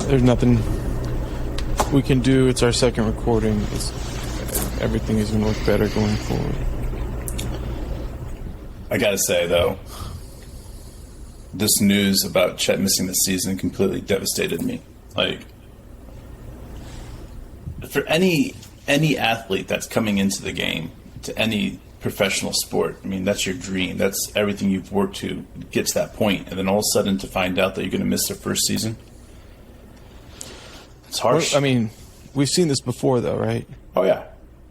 there's nothing we can do. It's our second recording. Everything is going to look better going forward. I got to say, though, this news about Chet missing the season completely devastated me. Like, for any athlete that's coming into the game, to any professional sport, I mean, that's your dream. That's everything you've worked to get to that point. And then all of a sudden to find out that you're going to miss their first season, it's harsh. Well, I mean, we've seen this before, though, right? Oh, yeah.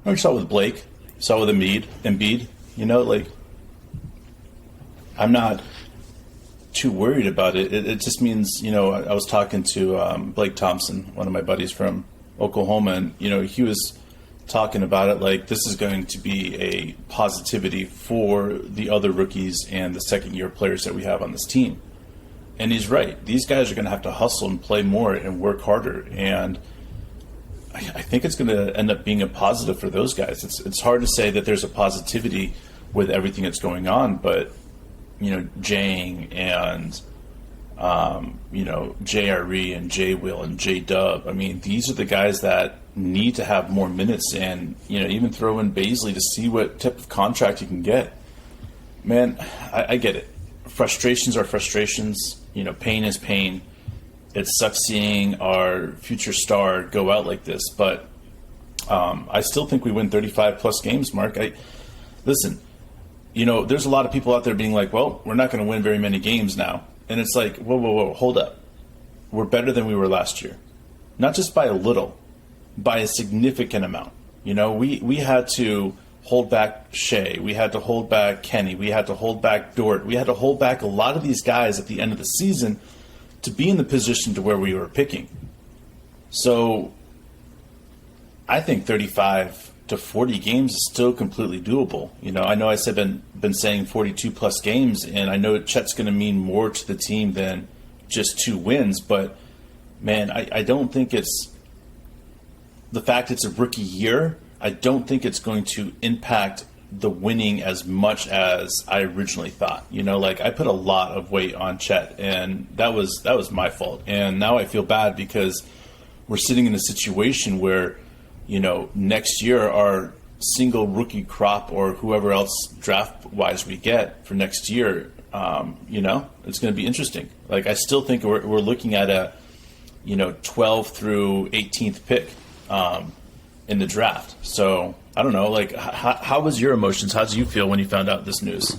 We saw it with Blake. Saw it with Embiid. You know, like, I'm not too worried about it. It just means, you know, I was talking to Blake Thompson, one of my buddies from Oklahoma, and, you know, he was talking about it like this is going to be a positivity for the other rookies and the second-year players that we have on this team. And he's right. These guys are going to have to hustle and play more and work harder. And I think it's going to end up being a positive for those guys. It's hard to say that there's a positivity with everything that's going on, but, you know, Jang and, you know, JRE and J-Will and J-Dub, I mean, these are the guys that need to have more minutes and, you know, even throw in Baisley to see what type of contract you can get. Man, I get it. Frustrations are frustrations. You know, pain is pain. It sucks seeing our future star go out like this, but I still think we win 35-plus games, Mark. Listen, you know, there's a lot of people out there being like, well, we're not going to win very many games now. And it's like, whoa, hold up. We're better than we were last year. Not just by a little, by a significant amount. You know, we had to hold back Shea. We had to hold back Kenny. We had to hold back Dort. We had to hold back a lot of these guys at the end of the season to be in the position to where we were picking. So I think 35 to 40 games is still completely doable. You know I said been saying 42 plus games, and I know Chet's going to mean more to the team than just 2 wins, but man, I don't think it's the fact it's a rookie year. I don't think it's going to impact the winning as much as I originally thought. You know, like I put a lot of weight on Chet, and that was my fault. And now I feel bad because we're sitting in a situation where, you know, next year our single rookie crop or whoever else draft-wise we get for next year, you know, it's going to be interesting. Like I still think we're looking at a, you know, 12th through 18th pick in the draft. So I don't know, like, how was your emotions? How did you feel when you found out this news?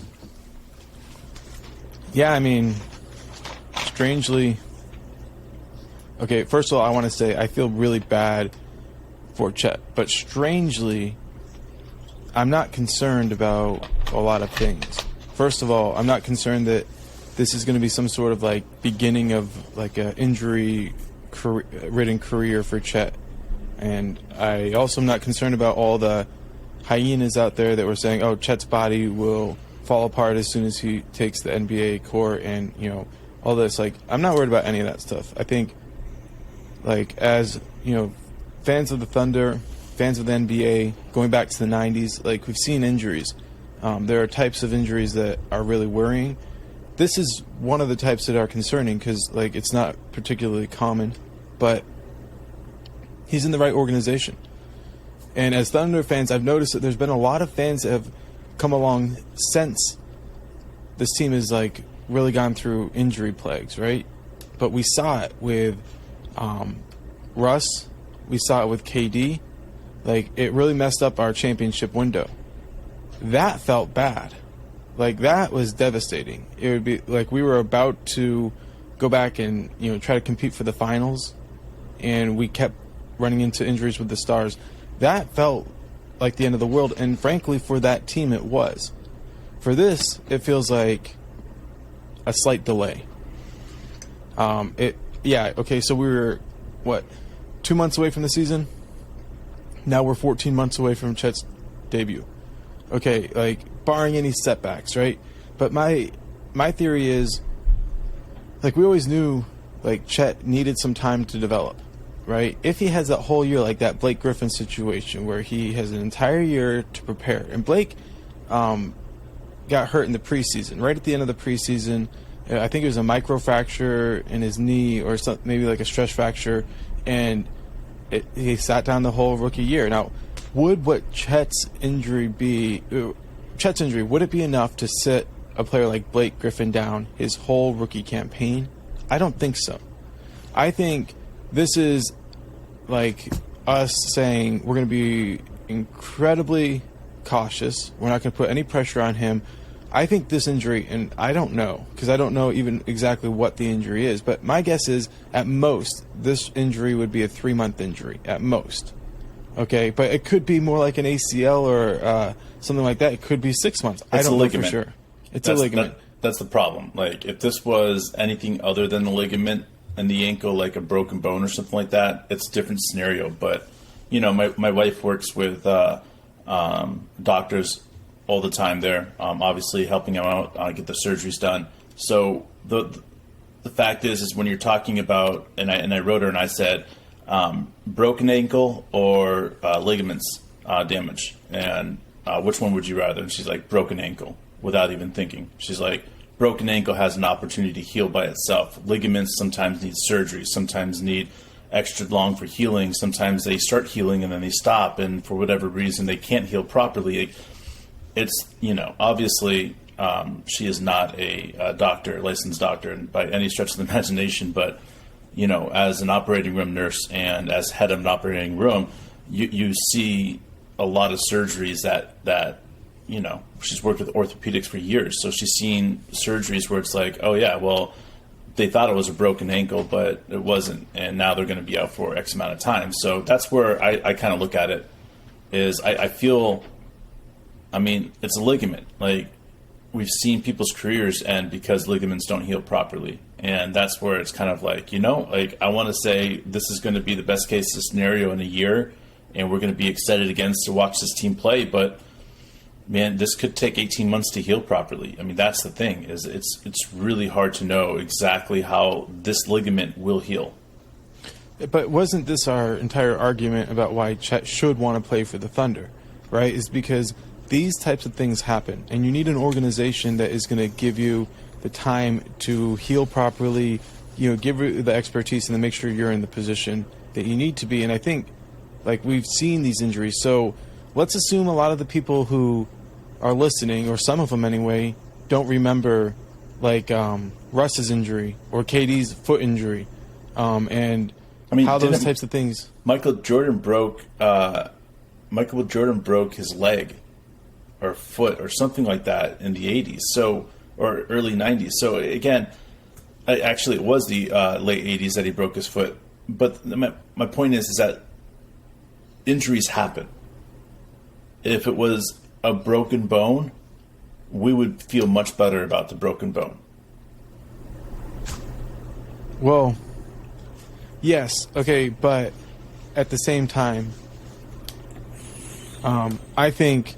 Yeah, I mean, strangely, okay, first of all, I want to say I feel really bad for Chet, but strangely, I'm not concerned about a lot of things. First of all, I'm not concerned that this is going to be some sort of, like, beginning of, like, an injury-ridden career for Chet. And I also am not concerned about all the hyenas out there that were saying, oh, Chet's body will fall apart as soon as he takes the NBA court and, you know, all this. Like, I'm not worried about any of that stuff. I think, like, as, you know, fans of the Thunder, fans of the NBA, going back to the 90s, like, we've seen injuries. There are types of injuries that are really worrying. This is one of the types that are concerning because, like, it's not particularly common, but he's in the right organization. And as Thunder fans, I've noticed that there's been a lot of fans that have come along since this team has, like, really gone through injury plagues, right? But we saw it with Russ. We saw it with KD. Like, it really messed up our championship window. That felt bad. Like, that was devastating. It would be like we were about to go back and, you know, try to compete for the finals, and we kept running into injuries with the Stars. That felt like the end of the world, and frankly, for that team, it was. For this, it feels like a slight delay. Okay, so we were, 2 months away from the season? Now we're 14 months away from Chet's debut. Okay, like, barring any setbacks, right? But my theory is, like, we always knew, like, Chet needed some time to develop, right? If he has that whole year, like that Blake Griffin situation where he has an entire year to prepare. And Blake got hurt in the preseason. Right at the end of the preseason, I think it was a microfracture in his knee or something, maybe like a stress fracture, and he sat down the whole rookie year. Now, would what Chet's injury, would it be enough to sit a player like Blake Griffin down his whole rookie campaign? I don't think so. I think this is like us saying we're going to be incredibly cautious. We're not going to put any pressure on him. I think this injury, and I don't know, because I don't know even exactly what the injury is, but my guess is, at most, this injury would be a 3-month injury, at most. Okay, but it could be more like an ACL or something like that. It could be 6 months. I don't know for sure. It's a ligament. That's the problem. Like, if this was anything other than the ligament and the ankle, like a broken bone or something like that, it's a different scenario. But, you know, my wife works with doctors all the time there, obviously helping them out get the surgeries done. So the fact is when you're talking about, and I wrote her and I said, broken ankle or ligaments damage, and which one would you rather? And she's like, broken ankle, without even thinking. She's like, broken ankle has an opportunity to heal by itself. Ligaments sometimes need surgery, sometimes need extra long for healing. Sometimes they start healing and then they stop, and for whatever reason they can't heal properly. It's, you know, obviously she is not a doctor, licensed doctor by any stretch of the imagination, but, you know, as an operating room nurse and as head of an operating room, you see a lot of surgeries that, you know, she's worked with orthopedics for years, so she's seen surgeries where it's like, oh yeah, well, they thought it was a broken ankle, but it wasn't, and now they're going to be out for X amount of time. So that's where I kind of look at it, is I feel, I mean, it's a ligament. Like, we've seen people's careers end because ligaments don't heal properly. And that's where it's kind of like, you know, like, I want to say this is going to be the best case scenario in a year, and we're going to be excited again to watch this team play. But, man, this could take 18 months to heal properly. I mean, that's the thing, is it's really hard to know exactly how this ligament will heal. But wasn't this our entire argument about why Chet should want to play for the Thunder, right? Is because these types of things happen, and you need an organization that is going to give you the time to heal properly, you know, give you the expertise, and then make sure you're in the position that you need to be. And I think, like, we've seen these injuries. So let's assume a lot of the people who are listening, or some of them anyway, don't remember, like, Russ's injury or KD's foot injury, and I mean, how those types of things. Michael Jordan broke his leg or foot or something like that in the 80s, so, or early 90s. So again, actually it was the late 80s that he broke his foot. But my point is that injuries happen. If it was a broken bone, we would feel much better about the broken bone. Well, yes, okay, but at the same time, I think,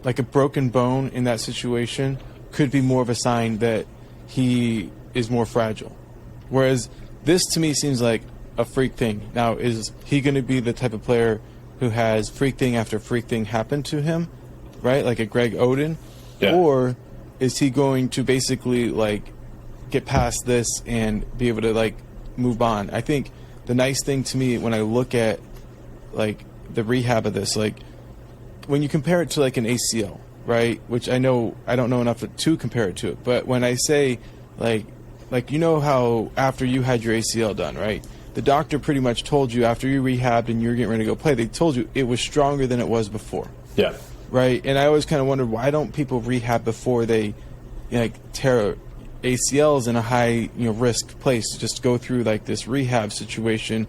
like, a broken bone in that situation could be more of a sign that he is more fragile. Whereas this, to me, seems like a freak thing. Now, is he going to be the type of player who has freak thing after freak thing happen to him, right? Like a Greg Oden? Yeah. Or is he going to basically, like, get past this and be able to, like, move on? I think the nice thing to me when I look at, like, the rehab of this, like, when you compare it to, like, an ACL, right? Which I know I don't know enough to compare it to it, but when I say, like, you know how after you had your ACL done, right? The doctor pretty much told you after you rehabbed and you were getting ready to go play, they told you it was stronger than it was before. Yeah. Right? And I always kind of wondered, why don't people rehab before they, you know, like, tear ACLs in a high, you know, risk place to just go through, like, this rehab situation?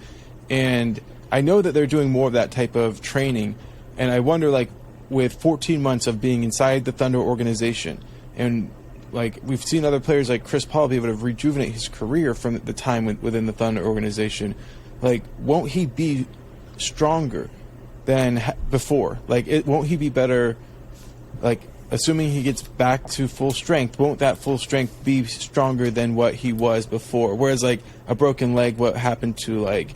And I know that they're doing more of that type of training, and I wonder, like, with 14 months of being inside the Thunder organization, and, like, we've seen other players like Chris Paul be able to rejuvenate his career from the time within the Thunder organization, like, won't he be stronger than before? Like, won't he be better, like, assuming he gets back to full strength, won't that full strength be stronger than what he was before? Whereas, like, a broken leg, what happened to, like,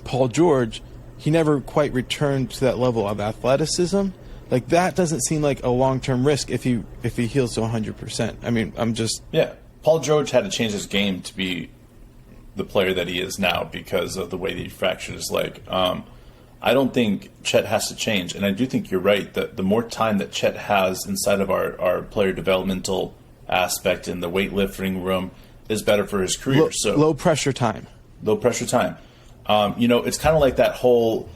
Paul George, he never quite returned to that level of athleticism, Like, that doesn't seem like a long-term risk if he heals to 100%. I mean, I'm just... Yeah. Paul George had to change his game to be the player that he is now because of the way that he fractured his leg. I don't think Chet has to change, and I do think you're right that the more time that Chet has inside of our player developmental aspect in the weightlifting room is better for his career. Low pressure time. Low pressure time. It's kind of like that whole,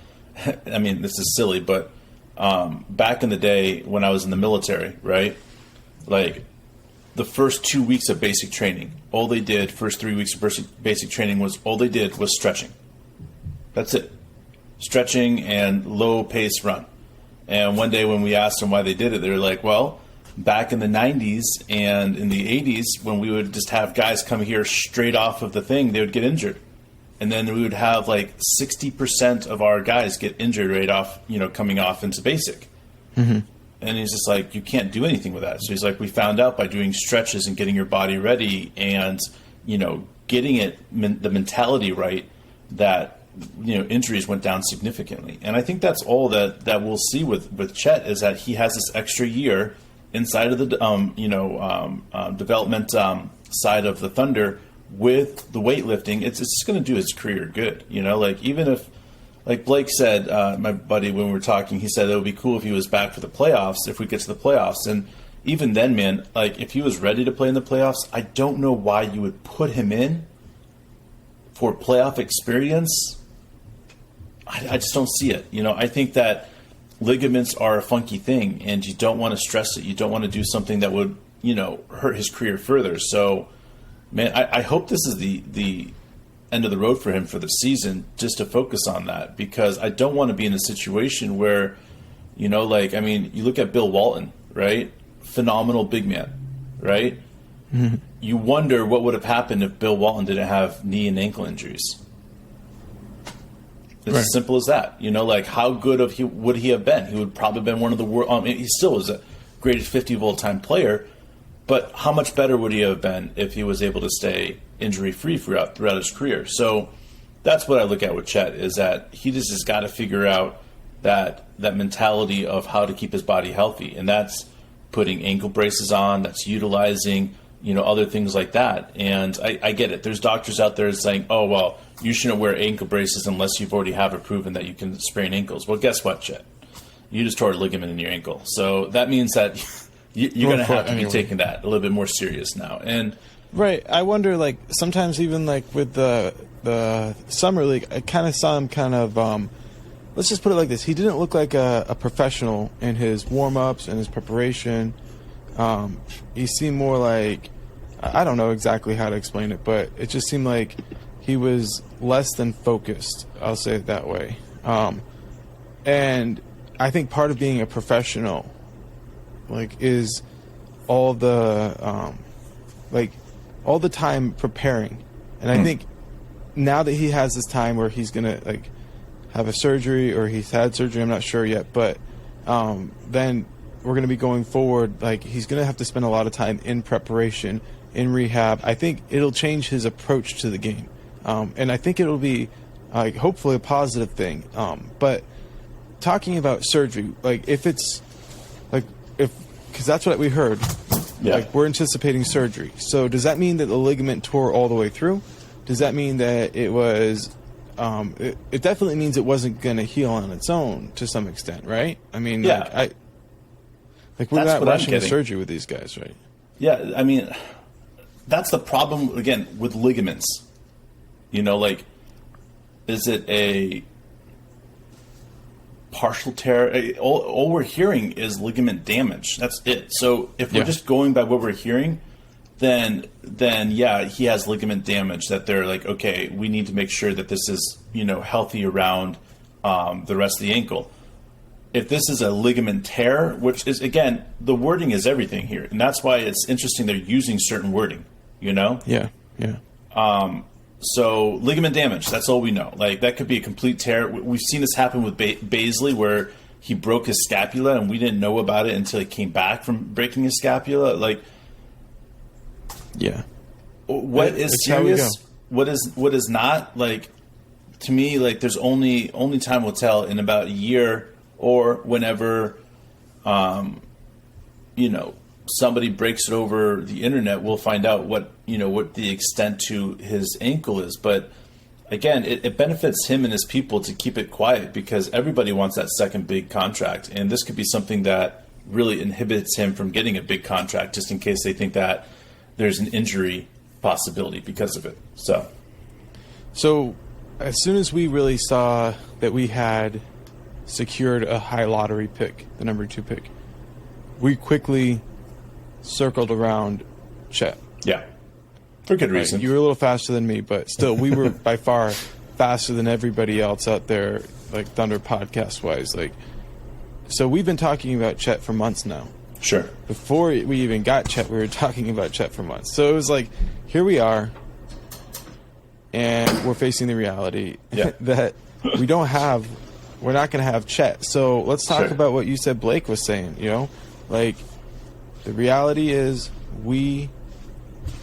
I mean, this is silly, but back in the day when I was in the military, right? Like, the first 2 weeks of basic training, first 3 weeks of basic training was stretching. That's it. Stretching and low pace run. And one day when we asked them why they did it, they were like, well, back in the 90s and in the 80s, when we would just have guys come here straight off of the thing, they would get injured. And then we would have like 60% of our guys get injured right off, coming off into basic. Mm-hmm. And he's just like, you can't do anything with that. So he's like, we found out by doing stretches and getting your body ready and, getting the mentality right that, injuries went down significantly. And I think that's all that we'll see with Chet is that he has this extra year inside of the, development side of the Thunder with the weightlifting. It's just going to do his career good. Like even if, like Blake said, my buddy, when we were talking, he said it would be cool if he was back for the playoffs, if we get to the playoffs. And even then, man, like if he was ready to play in the playoffs, I don't know why you would put him in for playoff experience. I just don't see it. I think that ligaments are a funky thing, and you don't want to stress it. You don't want to do something that would, hurt his career further. So, man, I hope this is the end of the road for him for the season, just to focus on that, because I don't want to be in a situation where, you look at Bill Walton, right? Phenomenal big man, right? Mm-hmm. You wonder what would have happened if Bill Walton didn't have knee and ankle injuries. It's as simple as that. How good would he have been? He would probably have been one of the world. He still was a greatest 50 of all time player, but how much better would he have been if he was able to stay injury free throughout his career? So that's what I look at with Chet, is that he just has got to figure out that mentality of how to keep his body healthy, and that's putting ankle braces on. That's utilizing other things like that. And I get it. There's doctors out there saying, oh, well, you shouldn't wear ankle braces unless you've already have it proven that you can sprain ankles. Well, guess what, Chet? You just tore a ligament in your ankle. So that means that you're going to have to be taking that a little bit more serious now. And right. I wonder, like, sometimes even like with the summer league, I kind of saw him kind of, let's just put it like this. He didn't look like a professional in his warm-ups and his preparation. He seemed more like, I don't know exactly how to explain it, but it just seemed like he was less than focused. I'll say it that way. And I think part of being a professional, like, is all the, all the time preparing. And I think now that he has this time where he's going to, like, have a surgery, or he's had surgery, I'm not sure yet, but then we're going to be going forward, like, he's going to have to spend a lot of time in preparation, in rehab. I think it'll change his approach to the game. And I think it'll be, hopefully, a positive thing. But talking about surgery, like, if it's, like, because that's what we heard. Yeah. Like, we're anticipating surgery. So does that mean that the ligament tore all the way through? Does that mean that it was, it definitely means it wasn't going to heal on its own to some extent, right? I mean, yeah. We're not rushing a surgery with these guys, right? Yeah, I mean, that's the problem, again, with ligaments. Is it a partial tear? All we're hearing is ligament damage. That's it. So if we're just going by what we're hearing, then yeah, he has ligament damage that they're like, okay, we need to make sure that this is, healthy around the rest of the ankle. If this is a ligament tear, which is, again, the wording is everything here. And that's why it's interesting they're using certain wording, Yeah. So ligament damage, that's all we know. Like, that could be a complete tear. We've seen this happen with Baisley, where he broke his scapula and we didn't know about it until he came back from breaking his scapula. Like, yeah. What is serious? What is not? Like, to me, like, there's only time will tell in about a year, or whenever somebody breaks it over the internet, we'll find out what the extent to his ankle is. But again, it benefits him and his people to keep it quiet because everybody wants that second big contract. And this could be something that really inhibits him from getting a big contract just in case they think that there's an injury possibility because of it. So as soon as we really saw that we had secured a high lottery pick, the number 2 pick, we quickly circled around Chet. Yeah. For good reason. You were a little faster than me, but still, we were by far faster than everybody else out there, like Thunder Podcast wise. So we've been talking about Chet for months now. Sure. Before we even got Chet, we were talking about Chet for months. So it was like, here we are, and we're facing the reality that we're not going to have Chet. So let's talk about what you said Blake was saying, the reality is we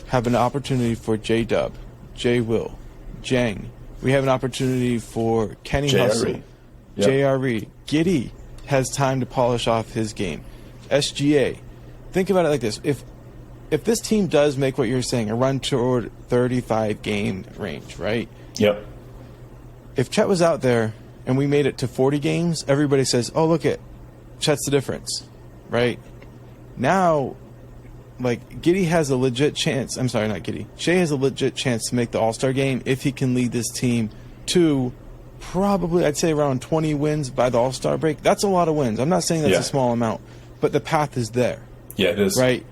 have an opportunity for J-Dub, J-Will, Jang. We have an opportunity for Kenny Hustle, JRE. Giddey has time to polish off his game. SGA. Think about it like this. If this team does make what you're saying, a run toward 35 game range, right? Yep. If Chet was out there and we made it to 40 games, everybody says, oh, look at Chet's the difference, right? Now, Giddey has a legit chance. I'm sorry, not Giddey. Shea has a legit chance to make the All-Star game if he can lead this team to probably, I'd say, around 20 wins by the All-Star break. That's a lot of wins. I'm not saying that's a small amount, but the path is there. Yeah, it is. Right?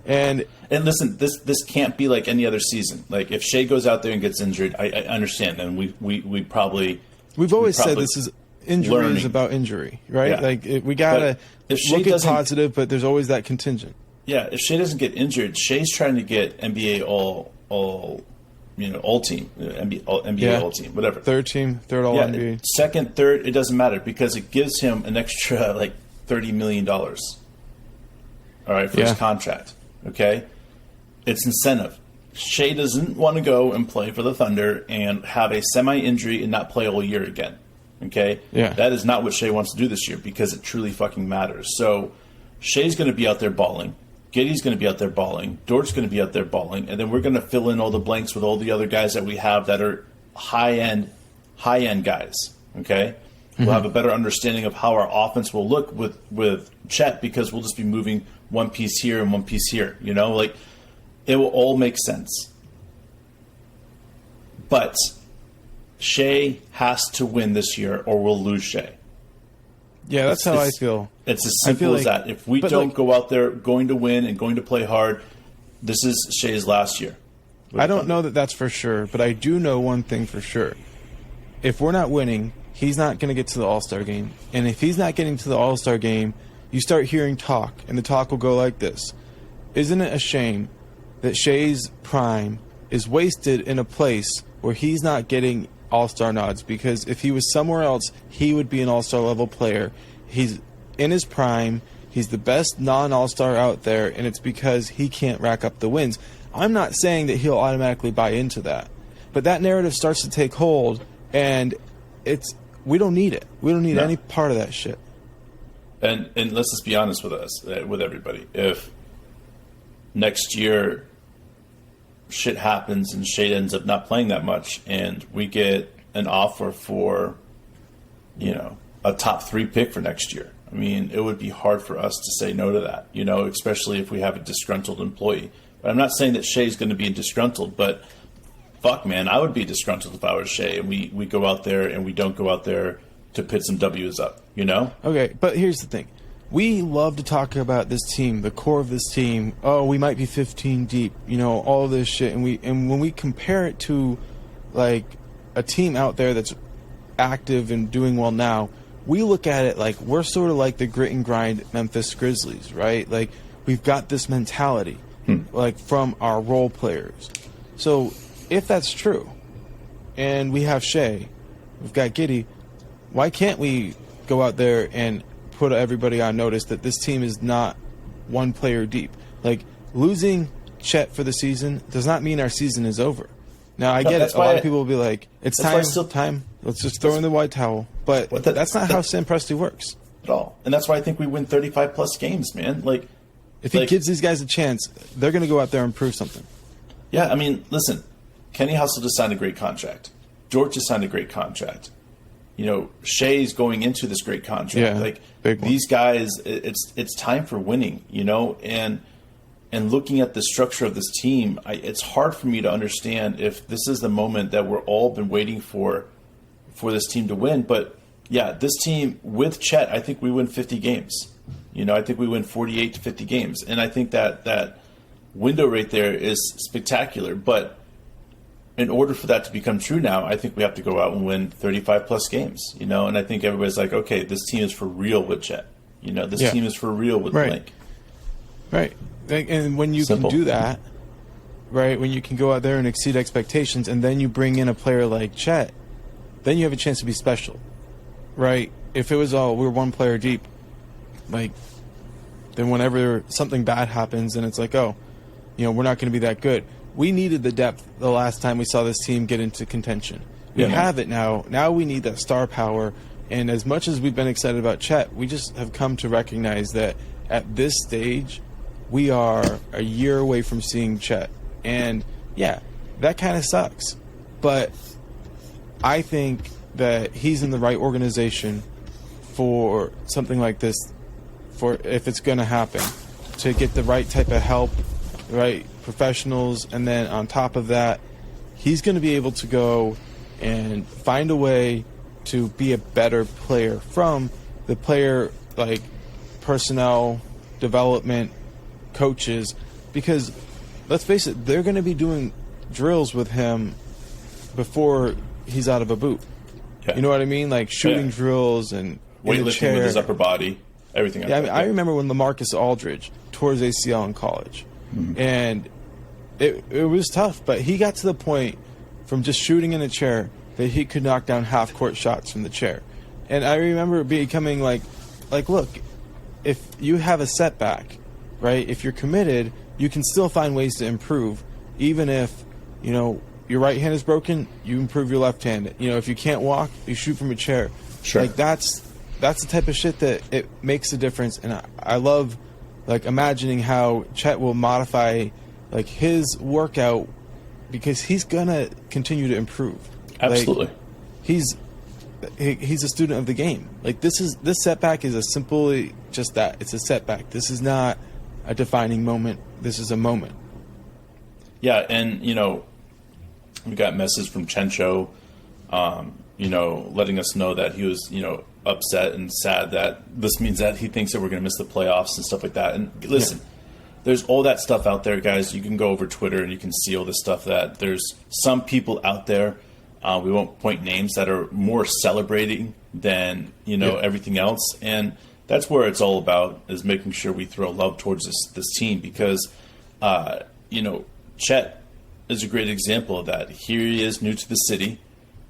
And listen, this can't be like any other season. Like, if Shea goes out there and gets injured, I understand. And we probably... We've always said this is... Injury is about injury, right? Yeah. We gotta look at positive, but there's always that contingent. Yeah, if Shea doesn't get injured, Shea's trying to get NBA all team, NBA all team, whatever. Third all NBA. Second, third, it doesn't matter because it gives him an extra $30 million. All right, for his contract. Okay, it's incentive. Shea doesn't want to go and play for the Thunder and have a semi-injury and not play all year again. Okay? Yeah. That is not what Shea wants to do this year because it truly fucking matters. So Shea's going to be out there balling. Giddey's going to be out there balling. Dort's going to be out there balling. And then we're going to fill in all the blanks with all the other guys that we have that are high-end guys. Okay? Mm-hmm. We'll have a better understanding of how our offense will look with Chet because we'll just be moving one piece here and one piece here. It will all make sense. But Shea has to win this year or we'll lose Shea. Yeah, that's how I feel. It's as simple as that. If we don't go out there going to win and going to play hard, this is Shea's last year. I don't know that that's for sure, but I do know one thing for sure. If we're not winning, he's not going to get to the All-Star game. And if he's not getting to the All-Star game, you start hearing talk, and the talk will go like this. Isn't it a shame that Shea's prime is wasted in a place where he's not getting All-Star nods? Because if he was somewhere else, he would be an All-Star level player. He's in his prime. He's the best non-All-Star out there, and it's because he can't rack up the wins. I'm not saying that he'll automatically buy into that, but that narrative starts to take hold, and we don't need it. We don't need any part of that shit. And let's just be honest with us, with everybody. If next year shit happens and Shea ends up not playing that much, and we get an offer for, a top 3 pick for next year, I mean, it would be hard for us to say no to that, especially if we have a disgruntled employee. But I'm not saying that Shea's going to be disgruntled, but fuck, man, I would be disgruntled if I was Shea and we go out there and we don't go out there to put some W's up, Okay, but here's the thing. We love to talk about this team, the core of this team. Oh, we might be 15 deep, all of this shit. And when we compare it to, a team out there that's active and doing well now, we look at it like we're sort of like the grit and grind Memphis Grizzlies, right? We've got this mentality, from our role players. So if that's true, and we have Shea, we've got Giddey, why can't we go out there and put everybody on notice that this team is not one player deep? Losing Chet for the season does not mean our season is over. Now, I get it. A lot of people will be like, it's time. Let's just throw in the white towel. But that's not how Sam Presti works. at all. And that's why I think we win 35 plus games, man. Like, if he gives these guys a chance, they're going to go out there and prove something. Yeah, I mean, listen, Kenny Hustle just signed a great contract. George just signed a great contract. You know, Shea's going into this great contract. Yeah, like big one. These guys, it's time for winning. You know, and looking at the structure of this team, it's hard for me to understand if this is the moment that we're all been waiting for this team to win. But yeah, this team with Chet, I think we win 50 games. You know, I think we win 48 to 50 games, and I think that window right there is spectacular. But in order for that to become true now, I think we have to go out and win 35 plus games, you know, and I think everybody's like, okay, this team is for real with Chet. You know, this team is for real with Blake. Right. And when you can do that, right, when you can go out there and exceed expectations and then you bring in a player like Chet, then you have a chance to be special, right? If it was we're one player deep, like, then whenever something bad happens and it's like, oh, you know, we're not going to be that good. We needed the depth the last time we saw this team get into contention. We have it now. Now we need that star power. And as much as we've been excited about Chet, we just have come to recognize that at this stage, we are a year away from seeing Chet. And, yeah, that kind of sucks. But I think that he's in the right organization for something like this, for if it's going to happen, to get the right type of help, right professionals, and then on top of that, he's going to be able to go and find a way to be a better player from the player, like, personnel development coaches, because let's face it, they're going to be doing drills with him before he's out of a boot. You know what I mean? Like shooting drills and weightlifting with his upper body, everything. Yeah, I remember when LaMarcus Aldridge tore his ACL in college, and it was tough, but he got to the point from just shooting in a chair that he could knock down half-court shots from the chair. And I remember becoming like, look, if you have a setback, right, if you're committed, you can still find ways to improve, even if, you know, your right hand is broken, you improve your left hand. You know, if you can't walk, you shoot from a chair. Sure. Like, that's the type of shit that it makes a difference. And I love, like, imagining how Chet will modify, like, his workout, because he's gonna continue to improve. Absolutely. Like, he's a student of the game. Like, this setback is simply just that. It's a setback. This is not a defining moment. This is a moment. Yeah, and, you know, we got a message from Chencho, you know, letting us know that he was, you know, upset and sad that this means that he thinks that we're going to miss the playoffs and stuff like that. And listen, there's all that stuff out there, guys. You can go over Twitter and you can see all this stuff that there's some people out there, we won't point names, that are more celebrating than, you know, everything else. And that's where it's all about, is making sure we throw love towards this team, because, you know, Chet is a great example of that. Here he is, new to the city,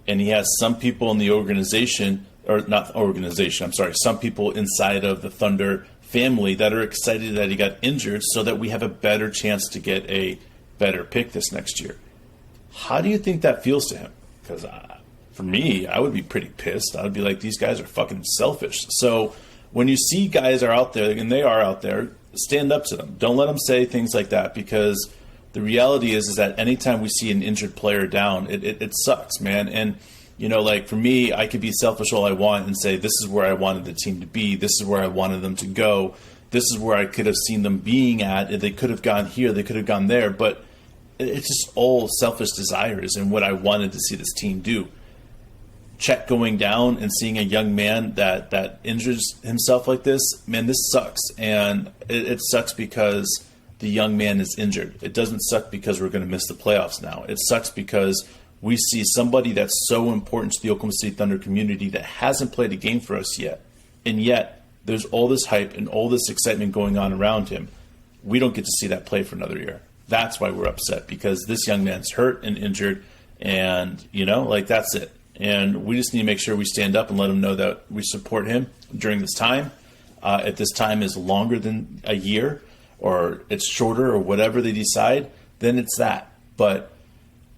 and he has some people in the organization, or not organization, I'm sorry, some people inside of the Thunder family that are excited that he got injured so that we have a better chance to get a better pick this next year. How do you think that feels to him? Because for me, I would be pretty pissed. I would be like, these guys are fucking selfish. So when you see guys are out there, and they are out there, stand up to them. Don't let them say things like that, because the reality is that anytime we see an injured player down, it sucks, man. And, you know, like, for me, I could be selfish all I want and say, this is where I wanted the team to be. This is where I wanted them to go. This is where I could have seen them being at. They could have gone here. They could have gone there. But it's just all selfish desires and what I wanted to see this team do. Chet going down and seeing a young man that injures himself like this, man, this sucks. And it sucks because the young man is injured. It doesn't suck because we're going to miss the playoffs now. It sucks because we see somebody that's so important to the Oklahoma City Thunder community that hasn't played a game for us yet. And yet, there's all this hype and all this excitement going on around him. We don't get to see that play for another year. That's why we're upset, because this young man's hurt and injured, and, you know, like, that's it. And we just need to make sure we stand up and let him know that we support him during this time. If this time is longer than a year, or it's shorter, or whatever they decide, then it's that. But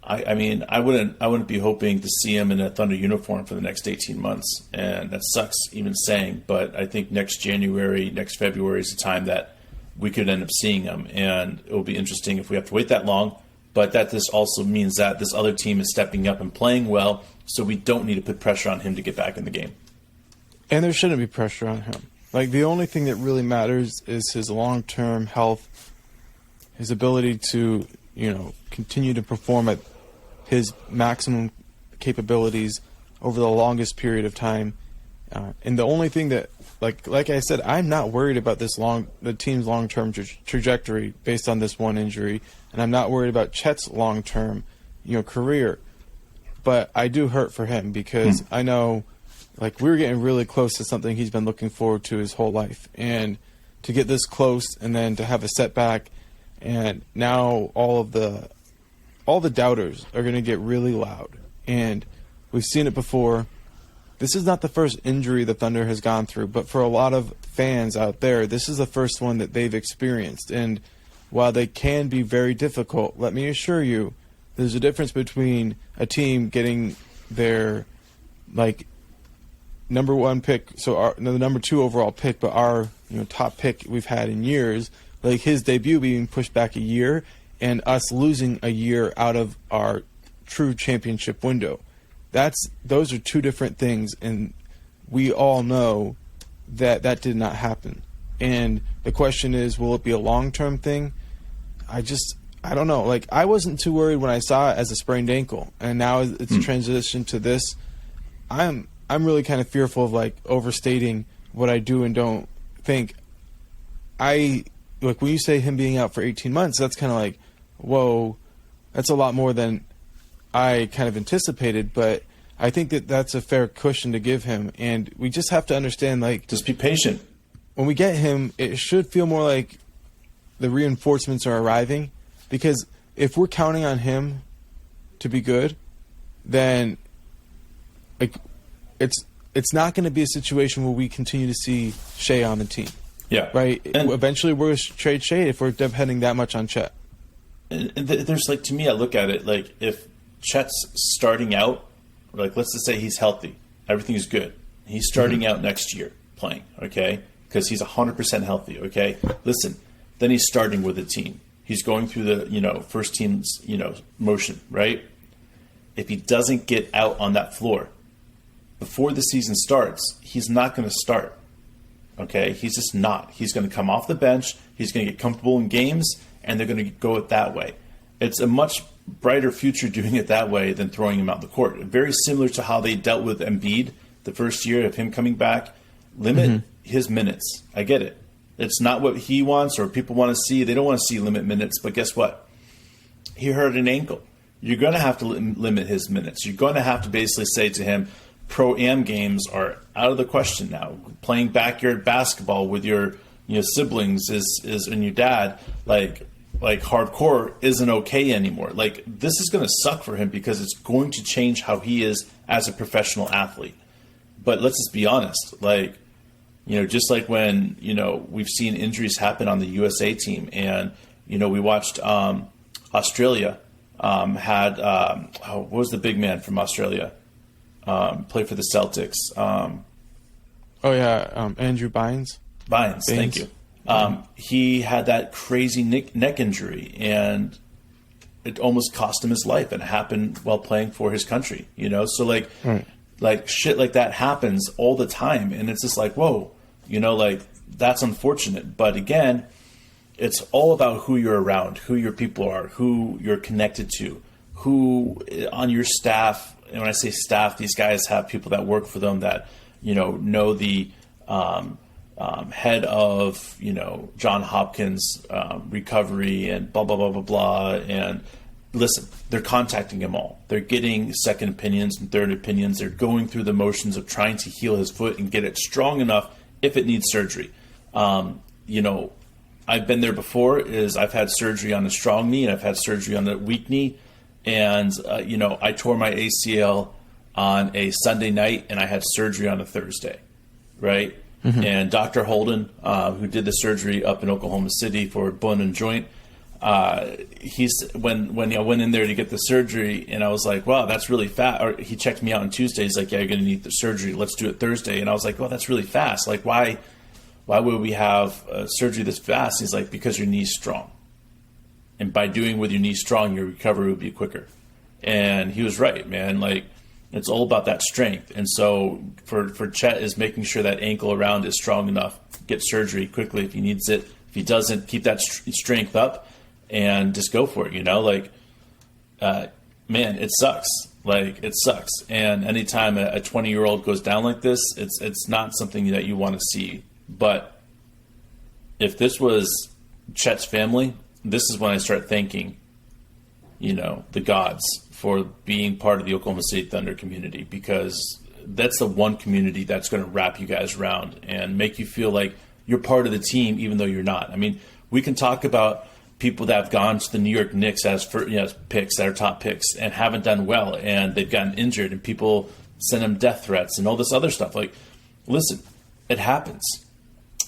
I mean, I wouldn't be hoping to see him in a Thunder uniform for the next 18 months, and that sucks even saying. But I think next January, next February is the time that we could end up seeing him, and it will be interesting if we have to wait that long. But that this also means that this other team is stepping up and playing well, so we don't need to put pressure on him to get back in the game. And there shouldn't be pressure on him. Like, the only thing that really matters is his long-term health, his ability to, continue to perform at his maximum capabilities over the longest period of time. And the only thing that, like I said, I'm not worried about the team's long-term trajectory based on this one injury, and I'm not worried about Chet's long-term, career. But I do hurt for him because I know, we were getting really close to something he's been looking forward to his whole life, and to get this close and then to have a setback, and now all the doubters are going to get really loud. And we've seen it before. This is not the first injury the Thunder has gone through, but for a lot of fans out there, this is the first one that they've experienced. And while they can be very difficult, let me assure you, there's a difference between a team getting their, number one pick, the number 2 overall pick, but our top pick we've had in years, his debut being pushed back a year, and us losing a year out of our true championship window. Those are two different things, and we all know that did not happen. And the question is, will it be a long-term thing? I don't know. I wasn't too worried when I saw it as a sprained ankle, and now it's transitioned to this. I'm really kind of fearful of overstating what I do and don't think. When you say him being out for 18 months, that's kind of whoa, that's a lot more than I kind of anticipated, but I think that's a fair cushion to give him, and we just have to understand, just be patient. When we get him, it should feel more like the reinforcements are arriving, because if we're counting on him to be good, then it's not going to be a situation where we continue to see Shea on the team. Yeah. Right? And eventually we're going to trade Shea if we're depending that much on Chet. And there's to me, I look at it if Chet's starting out, let's just say he's healthy, everything is good. He's starting out next year playing, okay? Because he's 100% healthy, okay? Listen, then he's starting with a team. He's going through the, first team's, motion, right? If he doesn't get out on that floor before the season starts, he's not going to start, okay? He's just not. He's going to come off the bench. He's going to get comfortable in games, and they're going to go it that way. It's a much brighter future doing it that way than throwing him out the court. Very similar to how they dealt with Embiid the first year of him coming back. Limit his minutes. I get it. It's not what he wants or people want to see. They don't want to see limit minutes, but guess what? He hurt an ankle. You're going to have to limit his minutes. You're going to have to basically say to him, pro-am games are out of the question now. Playing backyard basketball with your siblings and your dad, like hardcore isn't okay anymore. This is going to suck for him because it's going to change how he is as a professional athlete. But let's just be honest, just like when, we've seen injuries happen on the USA team, and, we watched Australia what was the big man from Australia? Play for the Celtics. Andrew Bynes. Bynes, thank you. He had that crazy neck injury, and it almost cost him his life, and it happened while playing for his country, So shit like that happens all the time, and it's just whoa, that's unfortunate. But again, it's all about who you're around, who your people are, who you're connected to, who on your staff. And when I say staff, these guys have people that work for them that, know the head of, John Hopkins recovery and blah, blah, blah, blah, blah. And listen, they're contacting him all. They're getting second opinions and third opinions. They're going through the motions of trying to heal his foot and get it strong enough if it needs surgery. I've been there before. I've had surgery on a strong knee and I've had surgery on a weak knee. And, I tore my ACL on a Sunday night and I had surgery on a Thursday, right? And Dr. Holden, who did the surgery up in Oklahoma City for bone and joint, when I went in there to get the surgery, and I was like, wow, that's really fast. Or he checked me out on Tuesday. He's like, yeah, you're going to need the surgery. Let's do it Thursday. And I was like, well, that's really fast. Like, why would we have surgery this fast? He's like, because your knee's strong. And by doing with your knee strong, your recovery would be quicker. And he was right, man. Like, it's all about that strength. And so for Chet is making sure that ankle around is strong enough, get surgery quickly if he needs it. If he doesn't, keep that strength up and just go for it, you know? Like, man, it sucks. Like, it sucks. And anytime a 20-year-old goes down like this, it's not something that you want to see. But if this was Chet's family, this is when I start thanking, you know, the gods for being part of the Oklahoma City Thunder community, because that's the one community that's going to wrap you guys around and make you feel like you're part of the team, even though you're not. I mean, we can talk about people that have gone to the New York Knicks as picks that are top picks and haven't done well, and they've gotten injured, and people send them death threats and all this other stuff. Like, listen, it happens.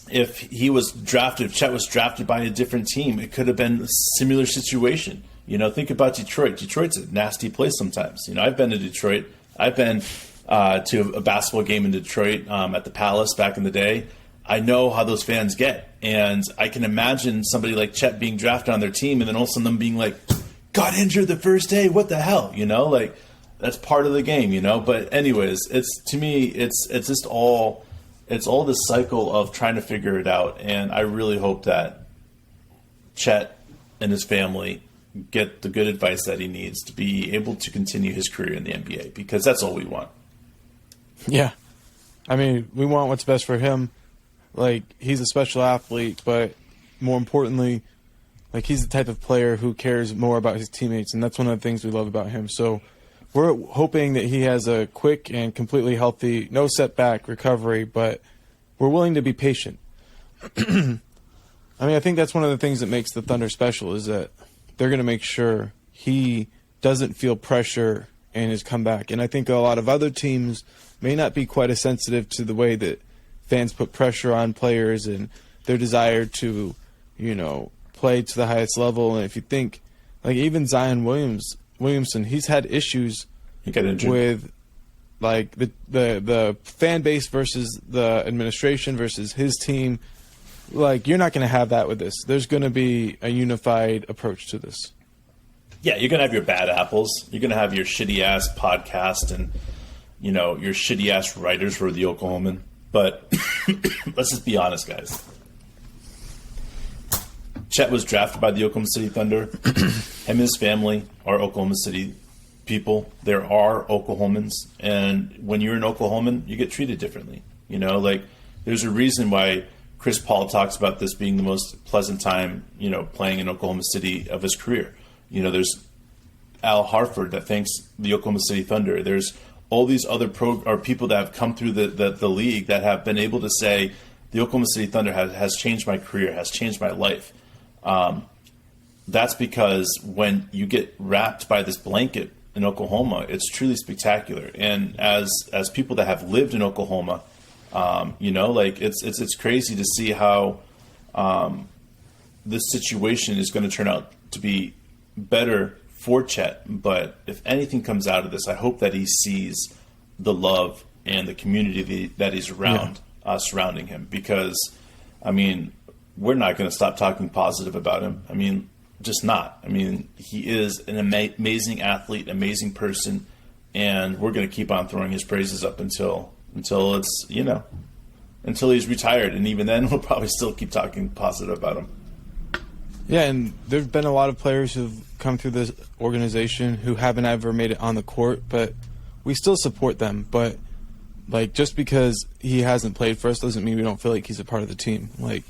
If Chet was drafted by a different team, it could have been a similar situation. You know, think about Detroit. Detroit's a nasty place sometimes. You know, I've been to Detroit. I've been to a basketball game in Detroit at the Palace back in the day. I know how those fans get. And I can imagine somebody like Chet being drafted on their team and then all of a sudden them being like, got injured the first day. What the hell? You know, like, that's part of the game, you know. But anyways, to me, it's just all... It's all this cycle of trying to figure it out, and I really hope that Chet and his family get the good advice that he needs to be able to continue his career in the NBA, because that's all we want. Yeah. I mean, we want what's best for him. Like, he's a special athlete, but more importantly, like, he's the type of player who cares more about his teammates, and that's one of the things we love about him. So we're hoping that he has a quick and completely healthy, no setback recovery, but we're willing to be patient. I mean, I think that's one of the things that makes the Thunder special, is that they're going to make sure he doesn't feel pressure in his comeback. And I think a lot of other teams may not be quite as sensitive to the way that fans put pressure on players and their desire to, you know, play to the highest level. And if you think, like, even Zion Williamson, he's had issues with, like, the fan base versus the administration versus his team. Like, you're not going to have that with this. There's going to be a unified approach to this. Yeah, you're going to have your bad apples. You're going to have your shitty-ass podcast and, you know, your shitty-ass writers for the Oklahoman. But let's just be honest, guys. Chet was drafted by the Oklahoma City Thunder. Him and his family are Oklahoma City people. There are Oklahomans. And when you're an Oklahoman, you get treated differently. You know, like, there's a reason why Chris Paul talks about this being the most pleasant time, you know, playing in Oklahoma City of his career. You know, there's Al Harford that thanks the Oklahoma City Thunder. There's all these other people that have come through the league that have been able to say, the Oklahoma City Thunder has changed my career, has changed my life. That's because when you get wrapped by this blanket in Oklahoma, it's truly spectacular. And as people that have lived in Oklahoma, you know, like, it's crazy to see how this situation is going to turn out to be better for Chet. But if anything comes out of this, I hope that he sees the love and the community that he's around, surrounding him. Because, I mean, we're not going to stop talking positive about him. I mean, just not. I mean, he is an amazing athlete, amazing person, and we're going to keep on throwing his praises up until it's, you know, until he's retired. And even then, we'll probably still keep talking positive about him. Yeah, and there's been a lot of players who've come through this organization who haven't ever made it on the court, but we still support them. But, like, just because he hasn't played for us doesn't mean we don't feel like he's a part of the team. Like,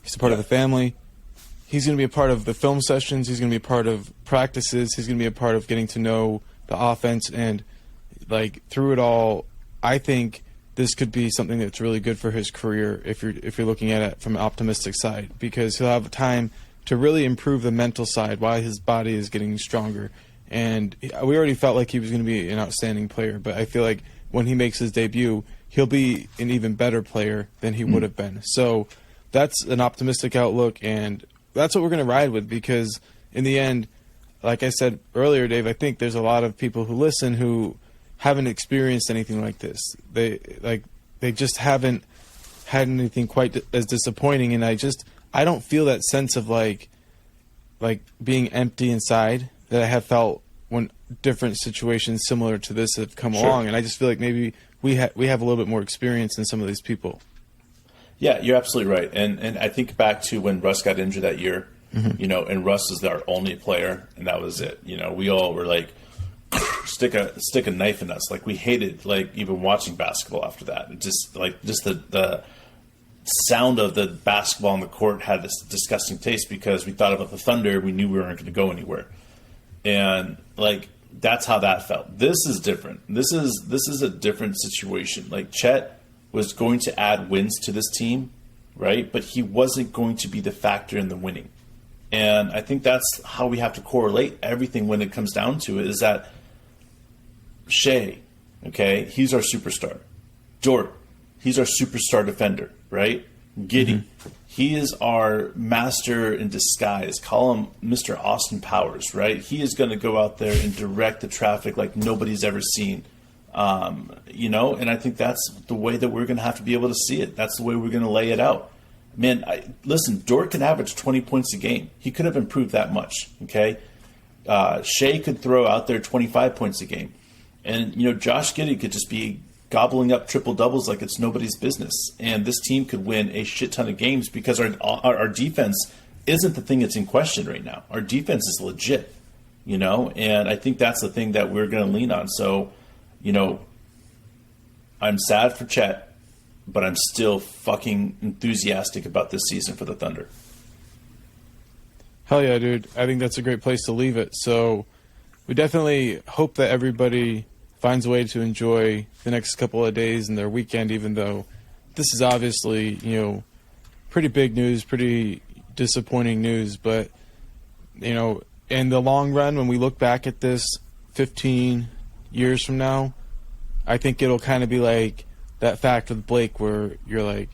he's a part of the family. He's going to be a part of the film sessions. He's going to be a part of practices. He's going to be a part of getting to know the offense. And, like, through it all, I think this could be something that's really good for his career if you're looking at it from an optimistic side, because he'll have time to really improve the mental side while his body is getting stronger. And we already felt like he was going to be an outstanding player, but I feel like when he makes his debut, he'll be an even better player than he would have been. So that's an optimistic outlook, and that's what we're going to ride with, because in the end, like I said earlier, Dave, I think there's a lot of people who listen who haven't experienced anything like this. They just haven't had anything quite as disappointing, and I don't feel that sense of like being empty inside that I have felt when different situations similar to this have come along, and I just feel like maybe we have a little bit more experience than some of these people. Yeah, you're absolutely right. And I think back to when Russ got injured that year, and Russ is our only player, and that was it. We all were like, stick a knife in us. Like, we hated even watching basketball after that. It just the sound of the basketball on the court had this disgusting taste, because we thought about the Thunder. We knew we weren't going to go anywhere. And that's how that felt. This is different. This is a different situation. Chet was going to add wins to this team, right? But he wasn't going to be the factor in the winning. And I think that's how we have to correlate everything when it comes down to it, is that Shea, okay, he's our superstar. Dort, he's our superstar defender, right? Giddey, he is our master in disguise. Call him Mr. Austin Powers, right? He is going to go out there and direct the traffic like nobody's ever seen. And I think that's the way that we're going to have to be able to see it. That's the way we're going to lay it out. Man, listen, Dort can average 20 points a game. He could have improved that much, okay? Shea could throw out there 25 points a game. And, Josh Giddey could just be gobbling up triple-doubles like it's nobody's business. And this team could win a shit ton of games because our defense isn't the thing that's in question right now. Our defense is legit, And I think that's the thing that we're going to lean on. So, I'm sad for Chet, but I'm still fucking enthusiastic about this season for the Thunder. Hell yeah, dude. I think that's a great place to leave it. So we definitely hope that everybody finds a way to enjoy the next couple of days and their weekend, even though this is obviously, pretty big news, pretty disappointing news. But, in the long run, when we look back at this 15 years from now, I think it'll kind of be like that fact with Blake where you're like,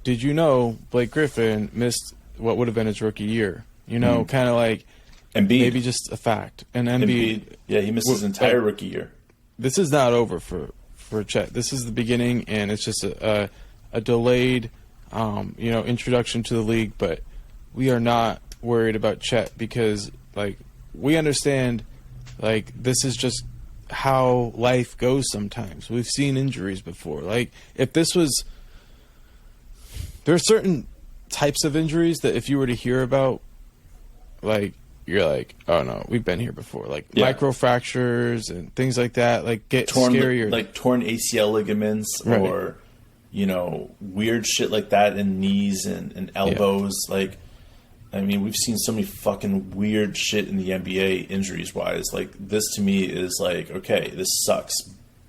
did you know Blake Griffin missed what would have been his rookie year? Kind of like Embiid. Maybe just a fact. And Embiid, yeah, he missed his entire rookie year. This is not over for Chet. This is the beginning, and it's just a delayed, introduction to the league. But we are not worried about Chet because, we understand, this is just how life goes sometimes. We've seen injuries before. If this was... There are certain types of injuries that if you were to hear about, you're like, oh no, we've been here before. Microfractures and things like that, get scarier. Torn ACL ligaments, right. Or, weird shit like that in knees and elbows. Yeah. We've seen so many fucking weird shit in the NBA injuries-wise. This to me is okay, this sucks.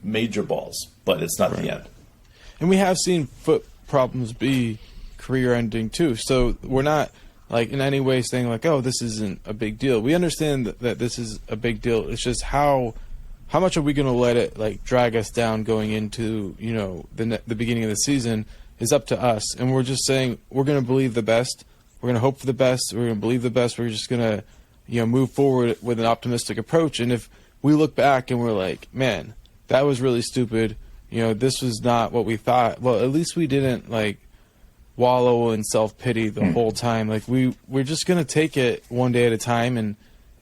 Major balls, but it's not the end. And we have seen foot problems be career-ending too. So we're not, in any way saying, oh, this isn't a big deal. We understand that this is a big deal. It's just how much are we going to let it, drag us down going into, the beginning of the season is up to us. And we're just saying we're going to believe the best. We're going to hope for the best. We're going to believe the best. We're just going to, move forward with an optimistic approach. And if we look back and we're like, man, that was really stupid. This was not what we thought. Well, at least we didn't wallow in self-pity the whole time. We're just going to take it one day at a time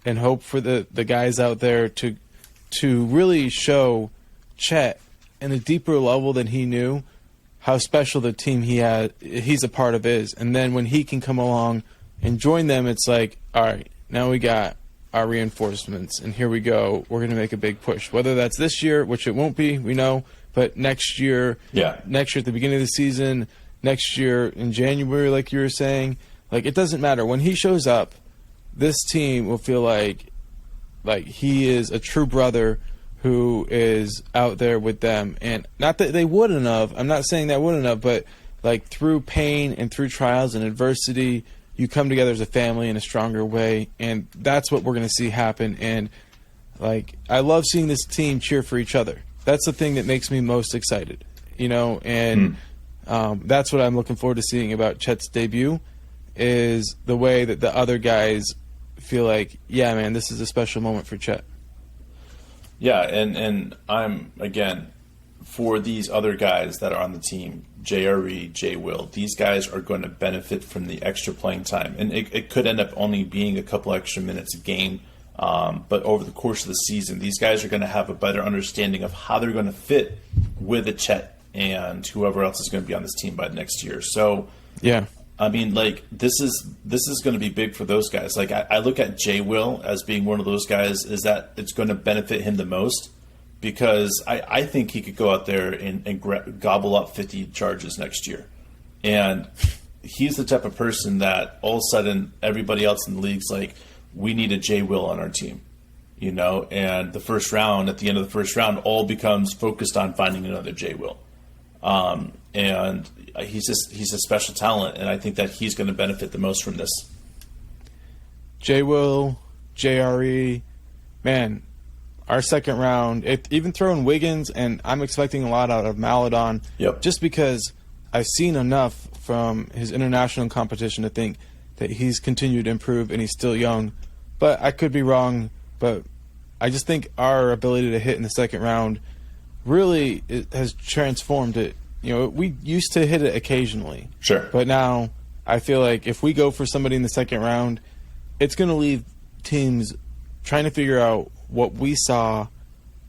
and hope for the guys out there to really show Chet in a deeper level than he knew how special the team he's a part of is. And then when he can come along and join them, it's all right, now we got our reinforcements, and here we go. We're going to make a big push. Whether that's this year, which it won't be, we know, but next year at the beginning of the season, next year in January, like you were saying, it doesn't matter. When he shows up, this team will feel like he is a true brother who is out there with them. And not that they wouldn't have, I'm not saying that wouldn't have, but through pain and through trials and adversity, you come together as a family in a stronger way. And that's what we're going to see happen. And I love seeing this team cheer for each other. That's the thing that makes me most excited, and that's what I'm looking forward to seeing about Chet's debut. is the way that the other guys feel like, yeah, man, this is a special moment for Chet. Yeah, and I'm, again, for these other guys that are on the team, JRE, J. Will, these guys are going to benefit from the extra playing time. And it could end up only being a couple extra minutes a game. But over the course of the season, these guys are going to have a better understanding of how they're going to fit with a Chet and whoever else is going to be on this team by next year. So, yeah, I mean, like, this is going to be big for those guys. Like, I look at J. Will as being one of those guys is that it's going to benefit him the most, because I think he could go out there and gobble up 50 charges next year. And he's the type of person that all of a sudden everybody else in the league's like, we need a J. Will on our team, you know? And at the end of the first round, all becomes focused on finding another J. Will. And he's a special talent, and I think that he's going to benefit the most from this. J. Will, JRE, man, our second round, even throwing Wiggins, and I'm expecting a lot out of Maladon, just because I've seen enough from his international competition to think that he's continued to improve and he's still young. But I could be wrong, but I just think our ability to hit in the second round really has transformed it. You know, we used to hit it occasionally. Sure. But now I feel like if we go for somebody in the second round, it's going to leave teams trying to figure out what we saw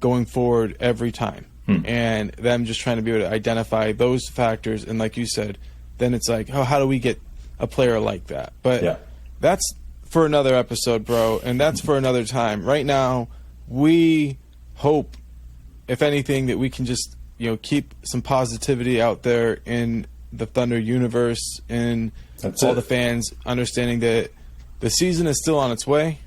going forward every time. And them just trying to be able to identify those factors. And like you said, then it's like, oh, how do we get a player like that? But that's for another episode, bro. And that's for another time. Right now, we hope, if anything, that we can just, you know, keep some positivity out there in the Thunder universe and the fans understanding that the season is still on its way,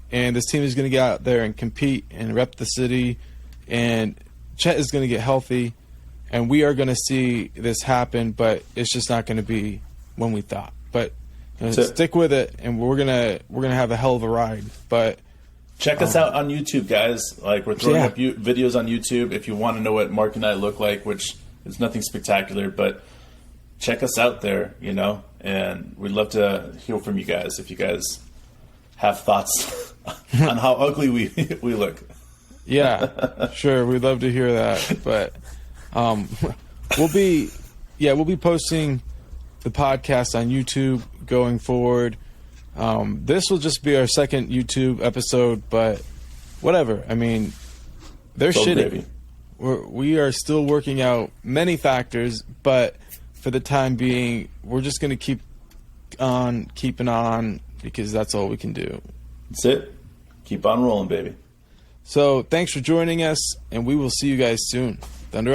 and this team is going to get out there and compete and rep the city, and Chet is going to get healthy, and we are going to see this happen, but it's just not going to be when we thought. But you know, stick with it, and we're gonna have a hell of a ride. But check us out on YouTube, guys. Like, we're throwing up videos on YouTube if you want to know what Mark and I look like, which is nothing spectacular, but check us out there, you know, and we'd love to hear from you guys if you guys have thoughts on how ugly we look. Yeah, sure. We'd love to hear that. But we'll be posting the podcast on YouTube going forward. This will just be our second YouTube episode, but whatever. I mean, they're so shitty. We are still working out many factors, but for the time being, we're just going to keep on keeping on, because that's all we can do. That's it. Keep on rolling, baby. So thanks for joining us, and we will see you guys soon.